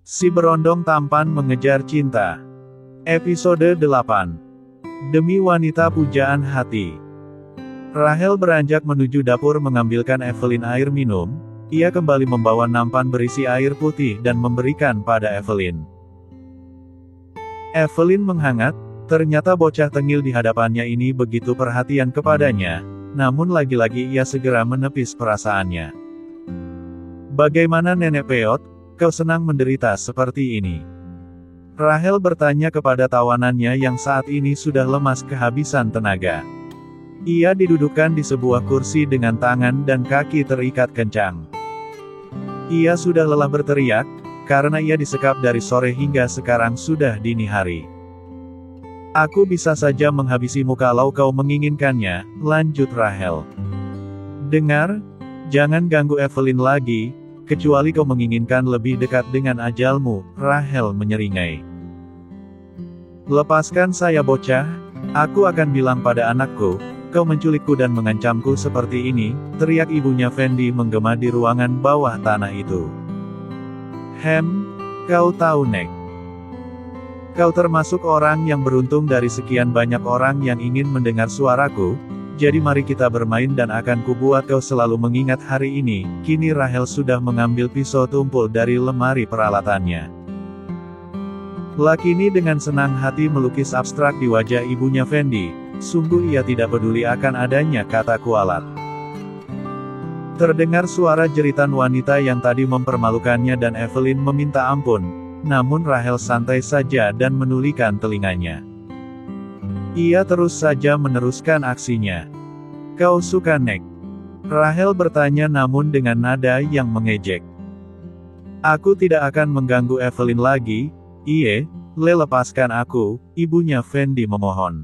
Si berondong tampan mengejar cinta. Episode 8. Demi wanita pujaan hati. Rahel beranjak menuju dapur mengambilkan Evelyn air minum. Ia kembali membawa nampan berisi air putih dan memberikan pada Evelyn. Evelyn menghangat, ternyata bocah tengil di hadapannya ini begitu perhatian kepadanya, namun lagi-lagi ia segera menepis perasaannya. Bagaimana Nenek Peot, kau senang menderita seperti ini? Rahel bertanya kepada tawanannya yang saat ini sudah lemas kehabisan tenaga. Ia didudukkan di sebuah kursi dengan tangan dan kaki terikat kencang. Ia sudah lelah berteriak, karena ia disekap dari sore hingga sekarang sudah dini hari. Aku bisa saja menghabisimu kalau kau menginginkannya, lanjut Rahel. Dengar, jangan ganggu Evelyn lagi, kecuali kau menginginkan lebih dekat dengan ajalmu, Rahel menyeringai. Lepaskan saya bocah, aku akan bilang pada anakku, kau menculikku dan mengancamku seperti ini, teriak ibunya Fendi menggema di ruangan bawah tanah itu. Kau tahu Nek. Kau termasuk orang yang beruntung dari sekian banyak orang yang ingin mendengar suaraku, jadi mari kita bermain dan akan kubuat kau selalu mengingat hari ini. Kini Rahel sudah mengambil pisau tumpul dari lemari peralatannya. Lakini dengan senang hati melukis abstrak di wajah ibunya Fendi, sungguh ia tidak peduli akan adanya kata kualat. Terdengar suara jeritan wanita yang tadi mempermalukannya dan Evelyn meminta ampun, namun Rahel santai saja dan menulikan telinganya. Ia terus saja meneruskan aksinya. Kau suka Nek? Rahel bertanya namun dengan nada yang mengejek. Aku tidak akan mengganggu Evelyn lagi, lepaskan aku, ibunya Fendi memohon.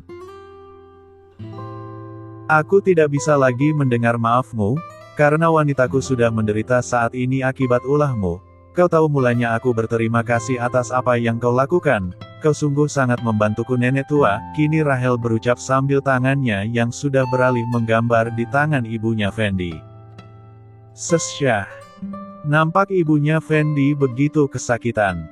Aku tidak bisa lagi mendengar maafmu, karena wanitaku sudah menderita saat ini akibat ulahmu. Kau tahu mulanya aku berterima kasih atas apa yang kau lakukan. Kau sungguh sangat membantuku nenek tua, kini Rahel berucap sambil tangannya yang sudah beralih menggambar di tangan ibunya Fendi. Sesyah. Nampak ibunya Fendi begitu kesakitan.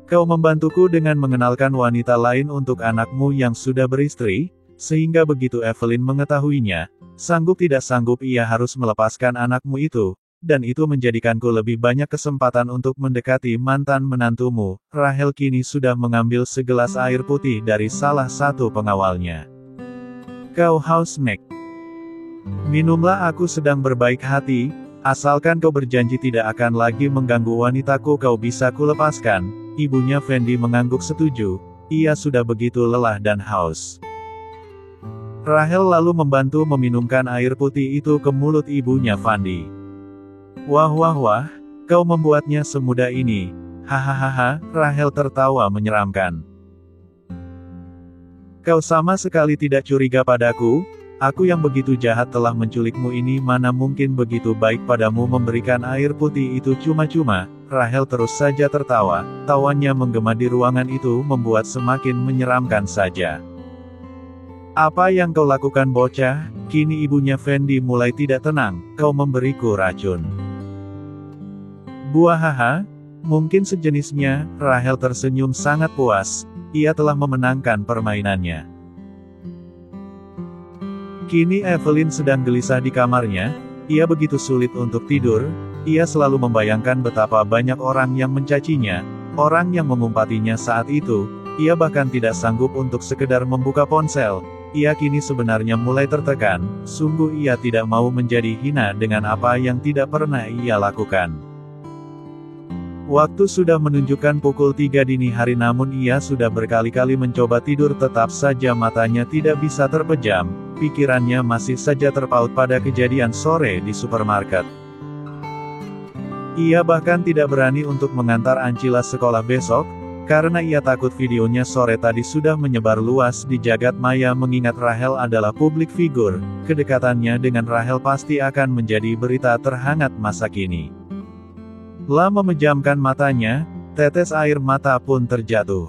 Kau membantuku dengan mengenalkan wanita lain untuk anakmu yang sudah beristri, sehingga begitu Evelyn mengetahuinya, sanggup tidak sanggup ia harus melepaskan anakmu itu. Dan itu menjadikanku lebih banyak kesempatan untuk mendekati mantan menantumu. Rahel kini sudah mengambil segelas air putih dari salah satu pengawalnya. Kau haus Nek? Minumlah, aku sedang berbaik hati, asalkan kau berjanji tidak akan lagi mengganggu wanitaku kau bisa kulepaskan. Ibunya Fendi mengangguk setuju, ia sudah begitu lelah dan haus. Rahel lalu membantu meminumkan air putih itu ke mulut ibunya Fendi. Wah, kau membuatnya semudah ini. Hahaha, Rahel tertawa menyeramkan. Kau sama sekali tidak curiga padaku, aku yang begitu jahat telah menculikmu ini mana mungkin begitu baik padamu memberikan air putih itu cuma-cuma. Rahel terus saja tertawa, tawanya menggema di ruangan itu membuat semakin menyeramkan saja. Apa yang kau lakukan bocah? Kini ibunya Fendi mulai tidak tenang, kau memberiku racun. Buahaha, mungkin sejenisnya, Rahel tersenyum sangat puas, ia telah memenangkan permainannya. Kini Evelyn sedang gelisah di kamarnya, ia begitu sulit untuk tidur, ia selalu membayangkan betapa banyak orang yang mencacinya, orang yang mengumpatinya saat itu, ia bahkan tidak sanggup untuk sekedar membuka ponsel, ia kini sebenarnya mulai tertekan, sungguh ia tidak mau menjadi hina dengan apa yang tidak pernah ia lakukan. Waktu sudah menunjukkan pukul 3 dini hari namun ia sudah berkali-kali mencoba tidur tetap saja matanya tidak bisa terpejam, pikirannya masih saja terpaut pada kejadian sore di supermarket. Ia bahkan tidak berani untuk mengantar Ancila sekolah besok, karena ia takut videonya sore tadi sudah menyebar luas di jagat maya mengingat Rahel adalah publik figur, kedekatannya dengan Rahel pasti akan menjadi berita terhangat masa kini. Lama memejamkan matanya, tetes air mata pun terjatuh.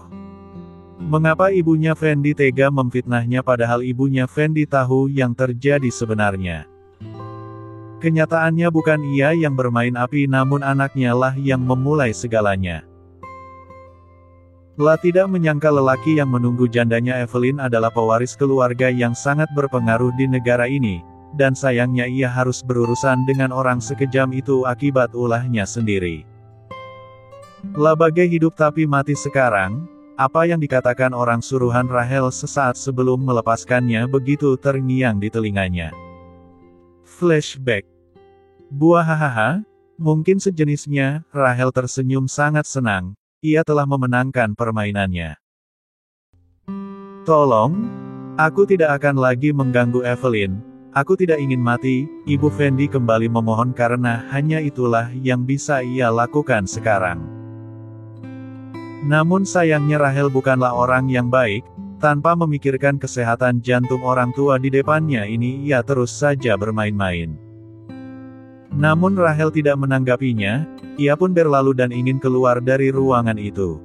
Mengapa ibunya Fendi tega memfitnahnya padahal ibunya Fendi tahu yang terjadi sebenarnya? Kenyataannya bukan ia yang bermain api namun anaknya lah yang memulai segalanya. La tidak menyangka lelaki yang menunggu jandanya Evelyn adalah pewaris keluarga yang sangat berpengaruh di negara ini, dan sayangnya ia harus berurusan dengan orang sekejam itu akibat ulahnya sendiri. La bagai hidup tapi mati sekarang, apa yang dikatakan orang suruhan Rahel sesaat sebelum melepaskannya begitu terngiang di telinganya. Flashback. Buah hahaha, mungkin sejenisnya, Rahel tersenyum sangat senang, ia telah memenangkan permainannya. Tolong, aku tidak akan lagi mengganggu Evelyn, aku tidak ingin mati, Ibu Fendi kembali memohon karena hanya itulah yang bisa ia lakukan sekarang. Namun sayangnya Rahel bukanlah orang yang baik, tanpa memikirkan kesehatan jantung orang tua di depannya ini ia terus saja bermain-main. Namun Rahel tidak menanggapinya, ia pun berlalu dan ingin keluar dari ruangan itu.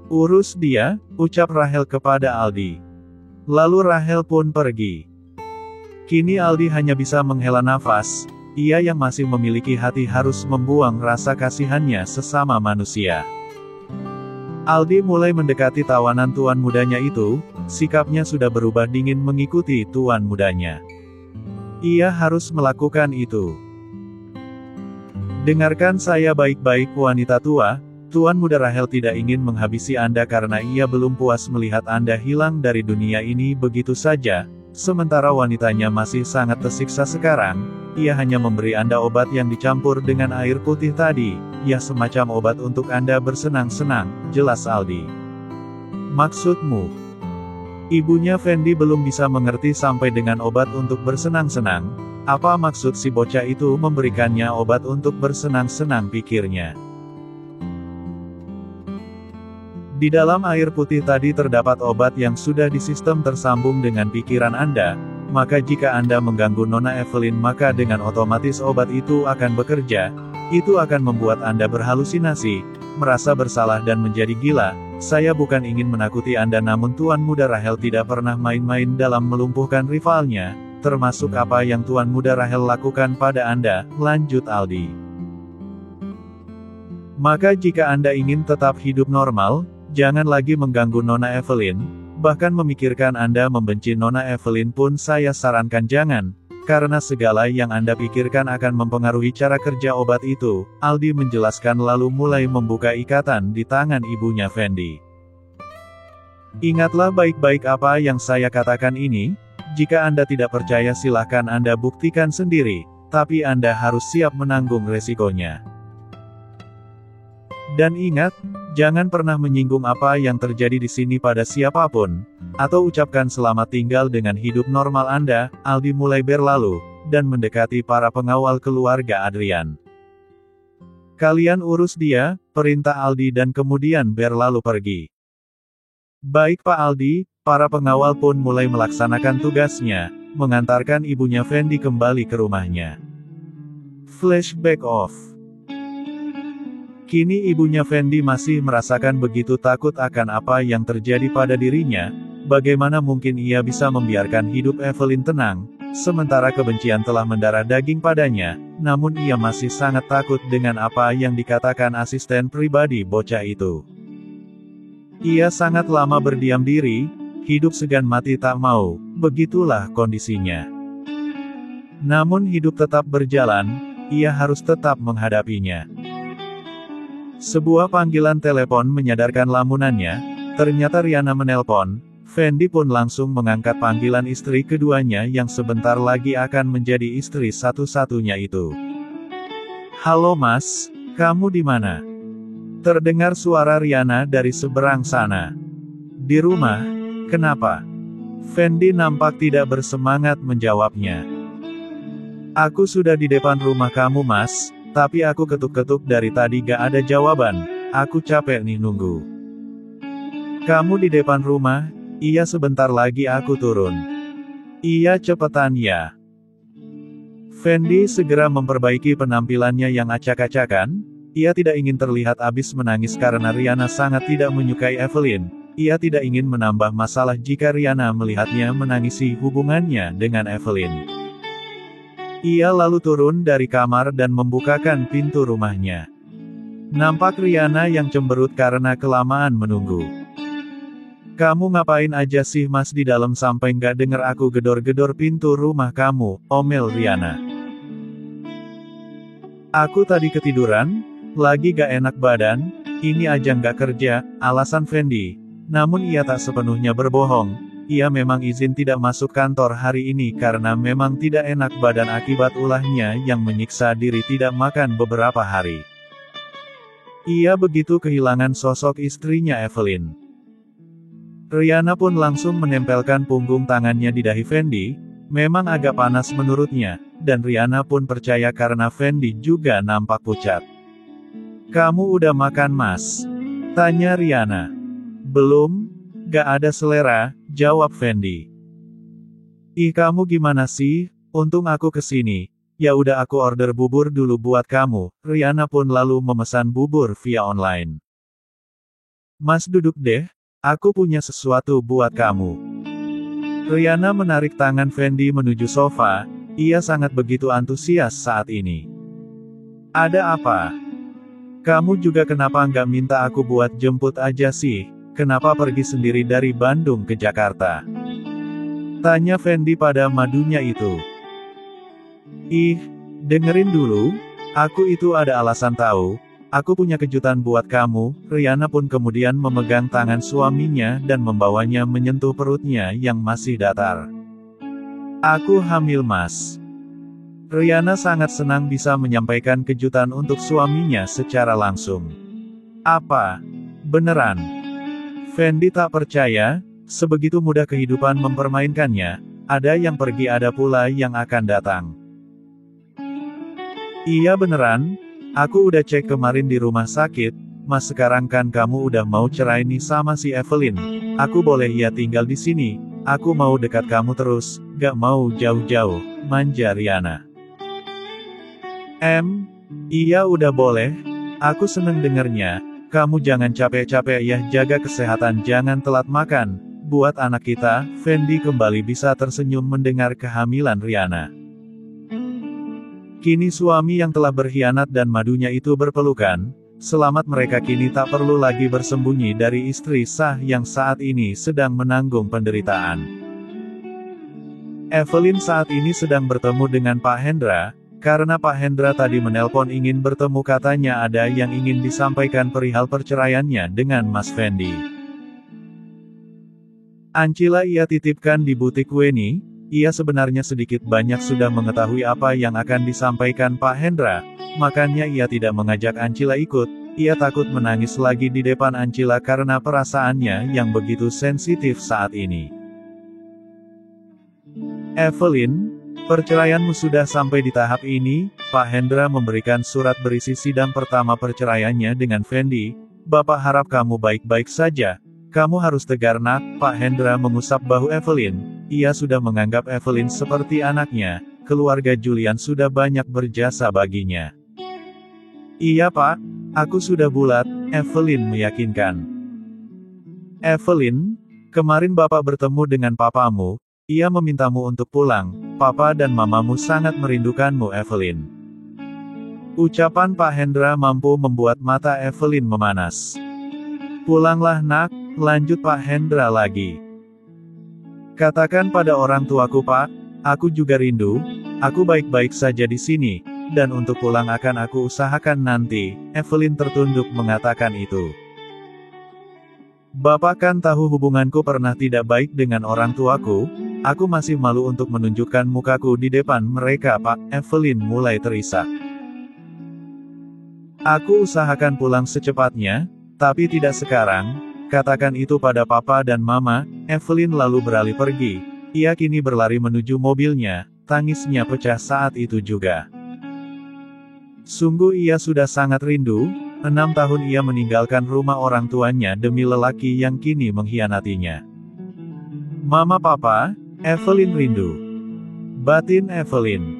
Urus dia, ucap Rahel kepada Aldi. Lalu Rahel pun pergi. Kini Aldi hanya bisa menghela nafas, ia yang masih memiliki hati harus membuang rasa kasihannya sesama manusia. Aldi mulai mendekati tawanan tuan mudanya itu, sikapnya sudah berubah dingin mengikuti tuan mudanya. Ia harus melakukan itu. Dengarkan saya baik-baik wanita tua, Tuan Muda Rahel tidak ingin menghabisi Anda karena ia belum puas melihat Anda hilang dari dunia ini begitu saja, sementara wanitanya masih sangat tersiksa sekarang, ia hanya memberi Anda obat yang dicampur dengan air putih tadi, ya semacam obat untuk Anda bersenang-senang, jelas Aldi. Maksudmu? Ibunya Fendi belum bisa mengerti sampai dengan obat untuk bersenang-senang. Apa maksud si bocah itu memberikannya obat untuk bersenang-senang pikirnya. Di dalam air putih tadi terdapat obat yang sudah disistem tersambung dengan pikiran Anda, maka jika Anda mengganggu Nona Evelyn maka dengan otomatis obat itu akan bekerja, itu akan membuat Anda berhalusinasi, merasa bersalah dan menjadi gila. Saya bukan ingin menakuti Anda namun Tuan Muda Rahel tidak pernah main-main dalam melumpuhkan rivalnya, termasuk apa yang Tuan Muda Rahel lakukan pada Anda, lanjut Aldi. Maka jika Anda ingin tetap hidup normal, jangan lagi mengganggu Nona Evelyn, bahkan memikirkan Anda membenci Nona Evelyn pun saya sarankan jangan, karena segala yang Anda pikirkan akan mempengaruhi cara kerja obat itu, Aldi menjelaskan lalu mulai membuka ikatan di tangan ibunya Fendi. Ingatlah baik-baik apa yang saya katakan ini, jika Anda tidak percaya silahkan Anda buktikan sendiri, tapi Anda harus siap menanggung resikonya. Dan ingat, jangan pernah menyinggung apa yang terjadi di sini pada siapapun, atau ucapkan selamat tinggal dengan hidup normal Anda. Aldi mulai berlalu, dan mendekati para pengawal keluarga Adrian. Kalian urus dia, perintah Aldi dan kemudian berlalu pergi. Baik Pak Aldi, para pengawal pun mulai melaksanakan tugasnya, mengantarkan ibunya Fendi kembali ke rumahnya. Flashback off. Kini ibunya Fendi masih merasakan begitu takut akan apa yang terjadi pada dirinya, bagaimana mungkin ia bisa membiarkan hidup Evelyn tenang, sementara kebencian telah mendarah daging padanya, namun ia masih sangat takut dengan apa yang dikatakan asisten pribadi bocah itu. Ia sangat lama berdiam diri, hidup segan mati tak mau, begitulah kondisinya. Namun hidup tetap berjalan, ia harus tetap menghadapinya. Sebuah panggilan telepon menyadarkan lamunannya, ternyata Riana menelpon, Fendi pun langsung mengangkat panggilan istri keduanya yang sebentar lagi akan menjadi istri satu-satunya itu. Halo Mas, kamu di mana? Terdengar suara Riana dari seberang sana. Di rumah, kenapa? Fendi nampak tidak bersemangat menjawabnya. Aku sudah di depan rumah kamu Mas, tapi aku ketuk-ketuk dari tadi gak ada jawaban, aku capek nih nunggu. Kamu di depan rumah? Iya sebentar lagi aku turun. Iya cepetan ya. Fendi segera memperbaiki penampilannya yang acak-acakan, ia tidak ingin terlihat abis menangis karena Riana sangat tidak menyukai Evelyn, ia tidak ingin menambah masalah jika Riana melihatnya menangisi hubungannya dengan Evelyn. Ia lalu turun dari kamar dan membukakan pintu rumahnya. Nampak Riana yang cemberut karena kelamaan menunggu. "Kamu ngapain aja sih Mas di dalam sampai nggak denger aku gedor-gedor pintu rumah kamu?" omel Riana. "Aku tadi ketiduran, lagi gak enak badan, ini aja nggak kerja," alasan Fendi. Namun ia tak sepenuhnya berbohong. Ia memang izin tidak masuk kantor hari ini karena memang tidak enak badan akibat ulahnya yang menyiksa diri tidak makan beberapa hari. Ia begitu kehilangan sosok istrinya Evelyn. Riana pun langsung menempelkan punggung tangannya di dahi Fendi, memang agak panas menurutnya, dan Riana pun percaya karena Fendi juga nampak pucat. "Kamu udah makan Mas?" tanya Riana. "Belum, gak ada selera," jawab Fendi. "Ih kamu gimana sih, untung aku kesini. Ya udah aku order bubur dulu buat kamu." Riana pun lalu memesan bubur via online. "Mas duduk deh, aku punya sesuatu buat kamu." Riana menarik tangan Fendi menuju sofa, ia sangat begitu antusias saat ini. "Ada apa? Kamu juga kenapa nggak minta aku buat jemput aja sih? Kenapa pergi sendiri dari Bandung ke Jakarta?" tanya Fendi pada madunya itu. "Ih, dengerin dulu, aku itu ada alasan tahu, aku punya kejutan buat kamu." Riana pun kemudian memegang tangan suaminya dan membawanya menyentuh perutnya yang masih datar. "Aku hamil Mas." Riana sangat senang bisa menyampaikan kejutan untuk suaminya secara langsung. "Apa? Beneran?" Fendi tak percaya, sebegitu mudah kehidupan mempermainkannya, ada yang pergi ada pula yang akan datang. "Iya beneran, aku udah cek kemarin di rumah sakit, Mas sekarang kan kamu udah mau cerai nih sama si Evelyn, aku boleh ya tinggal di sini, aku mau dekat kamu terus, gak mau jauh-jauh," manja Riana. Iya udah boleh, aku seneng dengernya. Kamu jangan capek-capek ya, jaga kesehatan, jangan telat makan, buat anak kita." Fendi kembali bisa tersenyum mendengar kehamilan Riana. Kini suami yang telah berkhianat dan madunya itu berpelukan, selamat mereka kini tak perlu lagi bersembunyi dari istri sah yang saat ini sedang menanggung penderitaan. Evelyn saat ini sedang bertemu dengan Pak Hendra, karena Pak Hendra tadi menelpon ingin bertemu, katanya ada yang ingin disampaikan perihal perceraiannya dengan Mas Fendi. Ancila ia titipkan di butik Weni, ia sebenarnya sedikit banyak sudah mengetahui apa yang akan disampaikan Pak Hendra, makanya ia tidak mengajak Ancila ikut, ia takut menangis lagi di depan Ancila karena perasaannya yang begitu sensitif saat ini. "Evelyn, perceraianmu sudah sampai di tahap ini." Pak Hendra memberikan surat berisi sidang pertama perceraiannya dengan Fendi. "Bapak harap kamu baik-baik saja. Kamu harus tegar nak." Pak Hendra mengusap bahu Evelyn. Ia sudah menganggap Evelyn seperti anaknya. Keluarga Julian sudah banyak berjasa baginya. "Iya Pak, aku sudah bulat," Evelyn meyakinkan. "Evelyn, kemarin Bapak bertemu dengan papamu. Ia memintamu untuk pulang. Papa dan mamamu sangat merindukanmu Evelyn." Ucapan Pak Hendra mampu membuat mata Evelyn memanas. "Pulanglah nak," lanjut Pak Hendra lagi. "Katakan pada orang tuaku Pak, aku juga rindu, aku baik-baik saja di sini, dan untuk pulang akan aku usahakan nanti." Evelyn tertunduk mengatakan itu. "Bapak kan tahu hubunganku pernah tidak baik dengan orang tuaku, aku masih malu untuk menunjukkan mukaku di depan mereka Pak." Evelyn mulai terisak. "Aku usahakan pulang secepatnya, tapi tidak sekarang, katakan itu pada papa dan mama." Evelyn lalu beralih pergi, ia kini berlari menuju mobilnya, tangisnya pecah saat itu juga. Sungguh ia sudah sangat rindu, 6 tahun ia meninggalkan rumah orang tuanya demi lelaki yang kini mengkhianatinya. "Mama papa, Evelyn rindu." Batin Evelyn.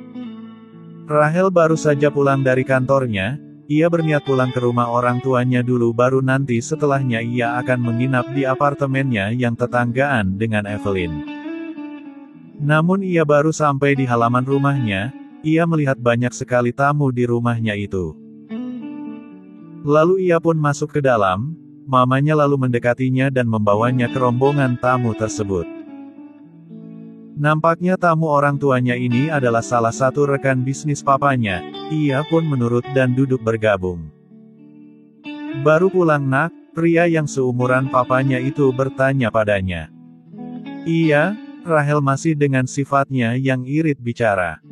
Rahel baru saja pulang dari kantornya, ia berniat pulang ke rumah orang tuanya dulu baru nanti setelahnya ia akan menginap di apartemennya yang tetanggaan dengan Evelyn. Namun ia baru sampai di halaman rumahnya, Ia melihat banyak sekali tamu di rumahnya itu. Lalu ia pun masuk ke dalam, mamanya lalu mendekatinya dan membawanya ke rombongan tamu tersebut. Nampaknya tamu orang tuanya ini adalah salah satu rekan bisnis papanya, ia pun menurut dan duduk bergabung. Baru pulang nak, pria yang seumuran papanya itu bertanya padanya. Iya, Rahel masih dengan sifatnya yang irit bicara.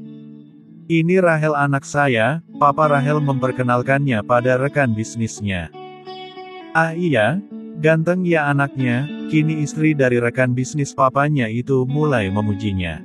Ini Rahel anak saya, Papa Rahel memperkenalkannya pada rekan bisnisnya. Ah iya, ganteng ya anaknya, kini istri dari rekan bisnis papanya itu mulai memujinya.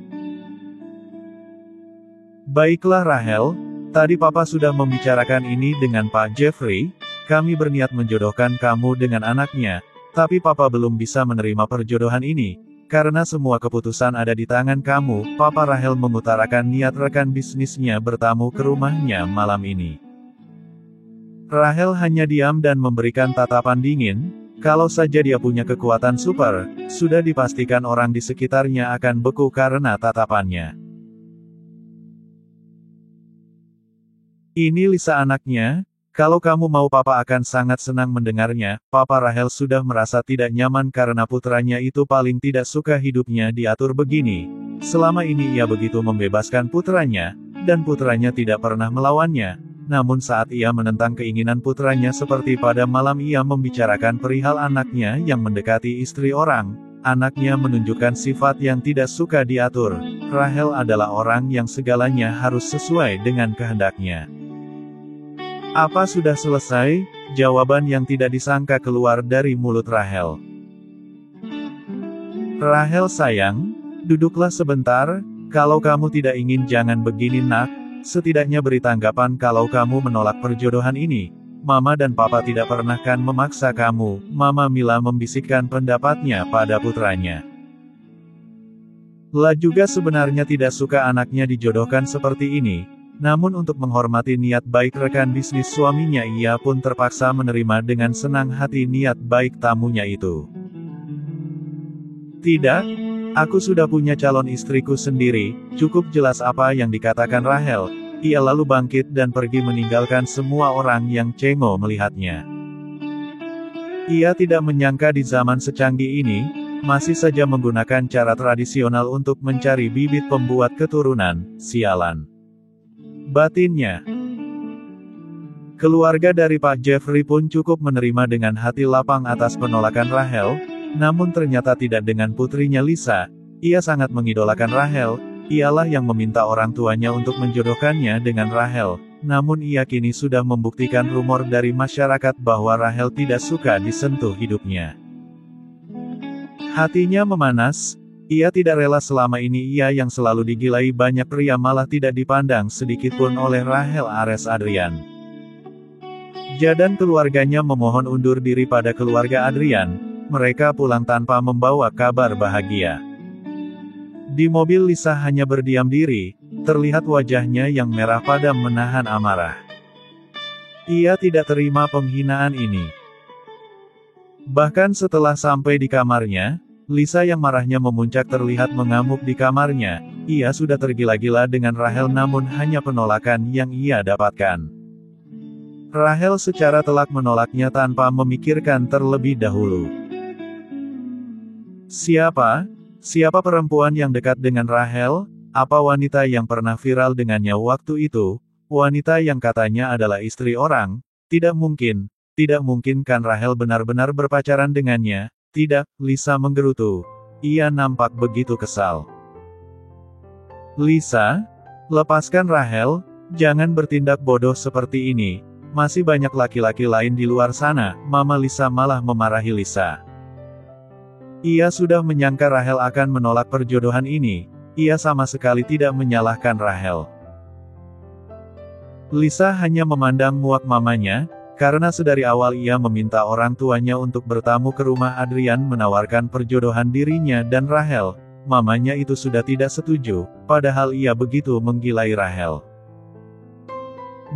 Baiklah Rahel, tadi Papa sudah membicarakan ini dengan Pak Jeffrey, kami berniat menjodohkan kamu dengan anaknya, tapi Papa belum bisa menerima perjodohan ini. Karena semua keputusan ada di tangan kamu, Papa Rahel mengutarakan niat rekan bisnisnya bertamu ke rumahnya malam ini. Rahel hanya diam dan memberikan tatapan dingin, kalau saja dia punya kekuatan super, sudah dipastikan orang di sekitarnya akan beku karena tatapannya. Ini Lisa anaknya. Kalau kamu mau Papa akan sangat senang mendengarnya, Papa Rahel sudah merasa tidak nyaman karena putranya itu paling tidak suka hidupnya diatur begini. Selama ini ia begitu membebaskan putranya, dan putranya tidak pernah melawannya. Namun saat ia menentang keinginan putranya seperti pada malam ia membicarakan perihal anaknya yang mendekati istri orang, anaknya menunjukkan sifat yang tidak suka diatur. Rahel adalah orang yang segalanya harus sesuai dengan kehendaknya. Apa sudah selesai? Jawaban yang tidak disangka keluar dari mulut Rahel. Rahel sayang, duduklah sebentar, kalau kamu tidak ingin jangan begini nak, setidaknya beri tanggapan kalau kamu menolak perjodohan ini. Mama dan Papa tidak pernah kan memaksa kamu, Mama Mila membisikkan pendapatnya pada putranya. La juga sebenarnya tidak suka anaknya dijodohkan seperti ini. Namun untuk menghormati niat baik rekan bisnis suaminya ia pun terpaksa menerima dengan senang hati niat baik tamunya itu. Tidak, aku sudah punya calon istriku sendiri, cukup jelas apa yang dikatakan Rahel. Ia lalu bangkit dan pergi meninggalkan semua orang yang cengok melihatnya. Ia tidak menyangka di zaman secanggih ini, masih saja menggunakan cara tradisional untuk mencari bibit pembuat keturunan, sialan. Batinnya. Keluarga dari Pak Jeffrey pun cukup menerima dengan hati lapang atas penolakan Rahel, namun ternyata tidak dengan putrinya Lisa. Ia sangat mengidolakan Rahel, ialah yang meminta orang tuanya untuk menjodohkannya dengan Rahel, namun ia kini sudah membuktikan rumor dari masyarakat bahwa Rahel tidak suka disentuh hidupnya. Hatinya memanas. Ia tidak rela selama ini ia yang selalu digilai banyak pria malah tidak dipandang sedikitpun oleh Rahel Ares Adrian. Jadan keluarganya memohon undur diri pada keluarga Adrian, mereka pulang tanpa membawa kabar bahagia. Di mobil Lisa hanya berdiam diri, terlihat wajahnya yang merah padam menahan amarah. Ia tidak terima penghinaan ini. Bahkan setelah sampai di kamarnya, Lisa yang marahnya memuncak terlihat mengamuk di kamarnya. Ia sudah tergila-gila dengan Rahel namun hanya penolakan yang ia dapatkan. Rahel secara telak menolaknya tanpa memikirkan terlebih dahulu. Siapa? Siapa perempuan yang dekat dengan Rahel? Apa wanita yang pernah viral dengannya waktu itu? Wanita yang katanya adalah istri orang? Tidak mungkin kan Rahel benar-benar berpacaran dengannya? Tidak, Lisa menggerutu. Ia nampak begitu kesal. Lisa, lepaskan Rahel, jangan bertindak bodoh seperti ini. Masih banyak laki-laki lain di luar sana, Mama Lisa malah memarahi Lisa. Ia sudah menyangka Rahel akan menolak perjodohan ini. Ia sama sekali tidak menyalahkan Rahel. Lisa hanya memandang muak mamanya, karena sedari awal ia meminta orang tuanya untuk bertamu ke rumah Adrian menawarkan perjodohan dirinya dan Rahel. Mamanya itu sudah tidak setuju, padahal ia begitu menggilai Rahel.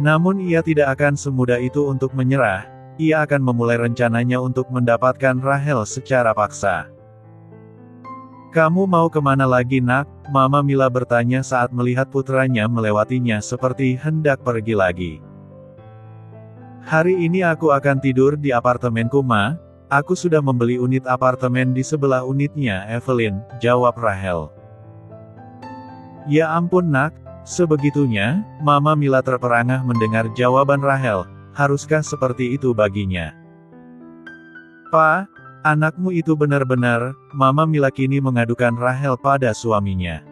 Namun ia tidak akan semudah itu untuk menyerah, ia akan memulai rencananya untuk mendapatkan Rahel secara paksa. Kamu mau kemana lagi nak? Mama Mila bertanya saat melihat putranya melewatinya seperti hendak pergi lagi. Hari ini aku akan tidur di apartemenku Ma. Aku sudah membeli unit apartemen di sebelah unitnya Evelyn, jawab Rachel. Ya ampun nak, sebegitunya? Mama Mila terperangah mendengar jawaban Rachel. Haruskah seperti itu baginya? Pa, anakmu itu benar-benar, Mama Mila kini mengadukan Rachel pada suaminya.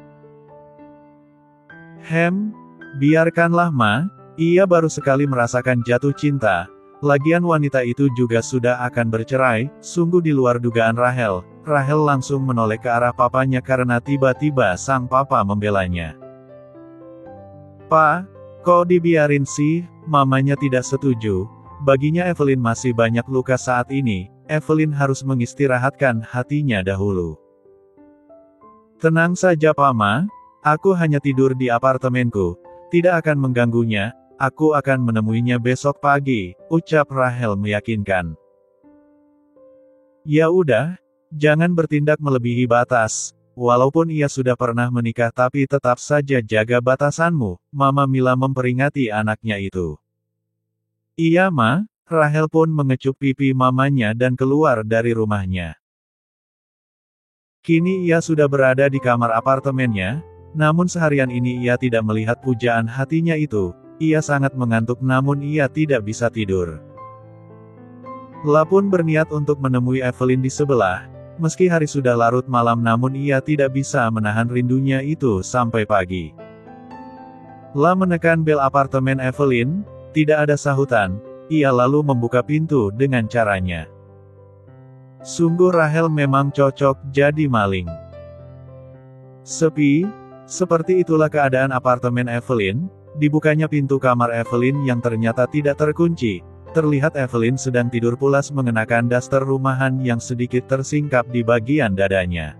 Biarkanlah Ma, ia baru sekali merasakan jatuh cinta. Lagian wanita itu juga sudah akan bercerai, sungguh di luar dugaan Rachel. Rachel langsung menoleh ke arah papanya karena tiba-tiba sang papa membelanya. Pa, kok dibiarin sih? Mamanya tidak setuju. Baginya Evelyn masih banyak luka saat ini. Evelyn harus mengistirahatkan hatinya dahulu. Tenang saja Pama, aku hanya tidur di apartemenku, tidak akan mengganggunya, aku akan menemuinya besok pagi, ucap Rachel meyakinkan. Ya udah, jangan bertindak melebihi batas, walaupun ia sudah pernah menikah tapi tetap saja jaga batasanmu, Mama Mila memperingati anaknya itu. Iya Ma. Rachel pun mengecup pipi mamanya dan keluar dari rumahnya. Kini ia sudah berada di kamar apartemennya, namun seharian ini ia tidak melihat pujaan hatinya itu. Ia sangat mengantuk namun ia tidak bisa tidur. La pun berniat untuk menemui Evelyn di sebelah, meski hari sudah larut malam namun ia tidak bisa menahan rindunya itu sampai pagi. La menekan bel apartemen Evelyn, tidak ada sahutan. Ia lalu membuka pintu dengan caranya. Sungguh Rachel memang cocok jadi maling. Sepi, seperti itulah keadaan apartemen Evelyn. Dibukanya pintu kamar Evelyn yang ternyata tidak terkunci. Terlihat Evelyn sedang tidur pulas mengenakan daster rumahan yang sedikit tersingkap di bagian dadanya.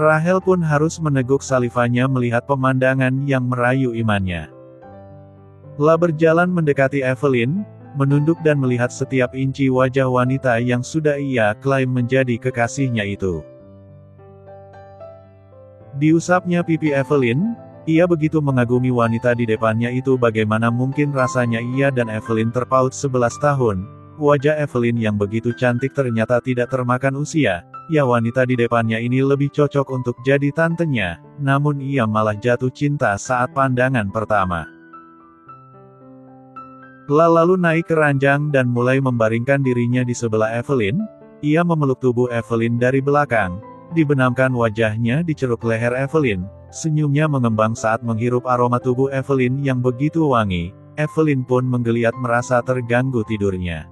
Rachel pun harus meneguk salivanya melihat pemandangan yang merayu imannya. La berjalan mendekati Evelyn, menunduk dan melihat setiap inci wajah wanita yang sudah ia klaim menjadi kekasihnya itu. Diusapnya pipi Evelyn, ia begitu mengagumi wanita di depannya itu bagaimana mungkin rasanya ia dan Evelyn terpaut 11 tahun. Wajah Evelyn yang begitu cantik ternyata tidak termakan usia, ya wanita di depannya ini lebih cocok untuk jadi tantenya, namun ia malah jatuh cinta saat pandangan pertama. La lalu naik ke ranjang dan mulai membaringkan dirinya di sebelah Evelyn. Ia memeluk tubuh Evelyn dari belakang, dibenamkan wajahnya di ceruk leher Evelyn, senyumnya mengembang saat menghirup aroma tubuh Evelyn yang begitu wangi. Evelyn pun menggeliat merasa terganggu tidurnya.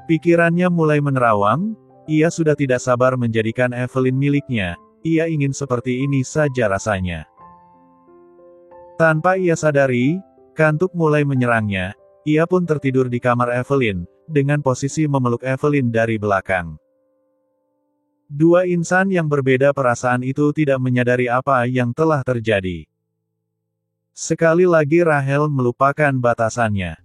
Pikirannya mulai menerawang, ia sudah tidak sabar menjadikan Evelyn miliknya, ia ingin seperti ini saja rasanya. Tanpa ia sadari, kantuk mulai menyerangnya, ia pun tertidur di kamar Evelyn, dengan posisi memeluk Evelyn dari belakang. Dua insan yang berbeda perasaan itu tidak menyadari apa yang telah terjadi. Sekali lagi Rachel melupakan batasannya.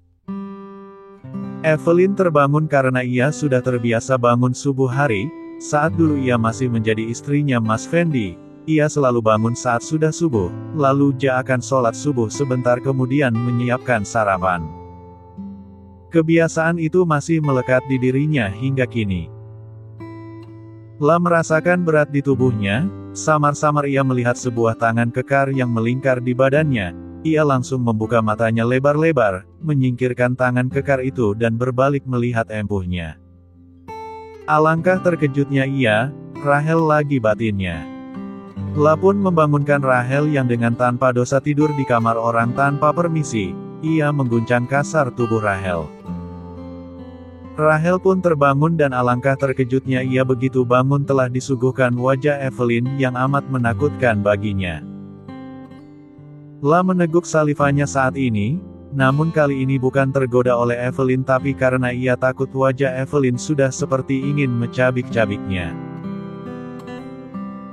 Evelyn terbangun karena ia sudah terbiasa bangun subuh hari, saat dulu ia masih menjadi istrinya Mas Fendi. Ia selalu bangun saat sudah subuh, lalu ia akan sholat subuh sebentar kemudian menyiapkan sarapan. Kebiasaan itu masih melekat di dirinya hingga kini. La merasakan berat di tubuhnya, samar-samar ia melihat sebuah tangan kekar yang melingkar di badannya. Ia langsung membuka matanya lebar-lebar, menyingkirkan tangan kekar itu dan berbalik melihat empuhnya. Alangkah terkejutnya ia, Rachel lagi batinnya. La pun membangunkan Rachel yang dengan tanpa dosa tidur di kamar orang tanpa permisi. Ia mengguncang kasar tubuh Rachel. Rachel pun terbangun dan alangkah terkejutnya ia begitu bangun telah disuguhkan wajah Evelyn yang amat menakutkan baginya. La meneguk salivanya saat ini, namun kali ini bukan tergoda oleh Evelyn tapi karena ia takut wajah Evelyn sudah seperti ingin mencabik-cabiknya.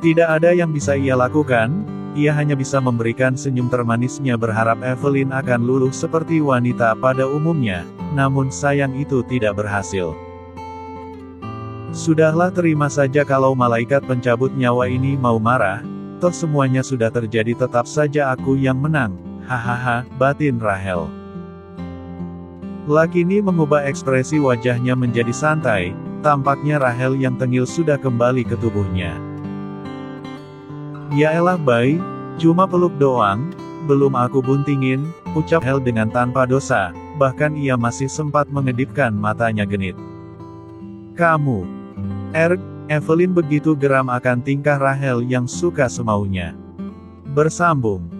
Tidak ada yang bisa ia lakukan, ia hanya bisa memberikan senyum termanisnya berharap Evelyn akan luluh seperti wanita pada umumnya, namun sayang itu tidak berhasil. Sudahlah, terima saja kalau malaikat pencabut nyawa ini mau marah, toh semuanya sudah terjadi, tetap saja aku yang menang. Hahaha, batin Rahel. Lakini mengubah ekspresi wajahnya menjadi santai, tampaknya Rahel yang tengil sudah kembali ke tubuhnya. Ya elah Bay, cuma peluk doang, belum aku buntingin, ucap Rahel dengan tanpa dosa, bahkan ia masih sempat mengedipkan matanya genit. Kamu. Evelyn begitu geram akan tingkah Rahel yang suka semaunya. Bersambung.